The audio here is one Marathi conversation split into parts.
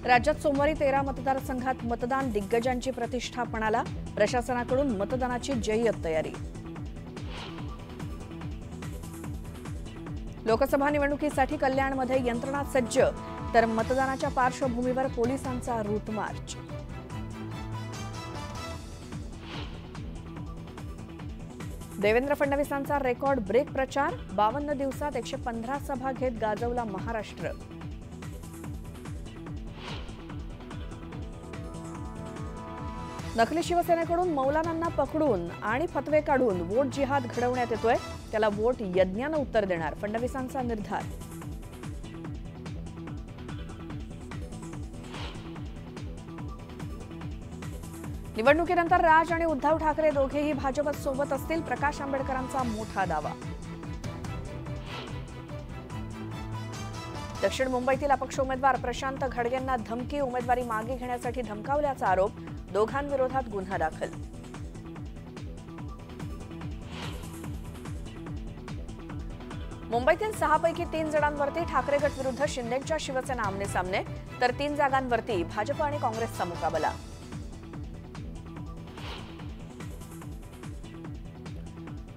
राज्यात सोमवारी 13 मतदारसंघात मतदान दिग्गजांची प्रतिष्ठा पणाला. प्रशासनाकडून मतदानाची जय्यत तयारी. लोकसभा निवडणुकीसाठी कल्याणमध्ये यंत्रणा सज्ज, तर मतदानाच्या पार्श्वभूमीवर पोलिसांचा रूट मार्च. देवेंद्र फडणवीसांचा रेकॉर्ड ब्रेक प्रचार. 52 दिवसात 115 सभा घेत गाजवला महाराष्ट्र. नकली शिवसेनेकडून मौलानांना पकडून आणि फतवे काढून वोट जिहाद घडवण्यात येतोय. त्याला वोट यज्ञानं उत्तर देणार, फडणवीसांचा निर्धार. निवडणुकीनंतर राज आणि उद्धव ठाकरे दोघेही भाजपत सोबत असतील, प्रकाश आंबेडकरांचा मोठा दावा. दक्षिण मुंबईतील अपक्ष उमेदवार प्रशांत घडगेंना धमकी, उमेदवारी मागे घेण्यासाठी धमकावल्याचा आरोप. दोघांविरोधात गुन्हा दाखल. मुंबईतील 6 पैकी 3 जणांवरती ठाकरे गट विरुद्ध शिंदेच्या शिवसेना आमने-सामने, तर 3 जागांवरती भाजप आणि काँग्रेसचा मुकाबला.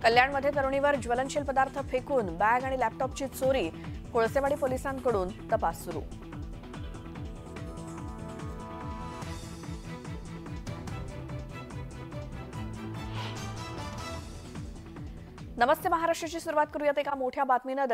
कल्याणमध्ये तरुणीवर ज्वलनशील पदार्थ फेकून बॅग आणि लॅपटॉपची चोरी. कोळसेवाडी पोलिसांकडून तपास सुरू. नमस्ते महाराष्ट्राची सुरुवात करूयात एका मोठ्या बातमीनं.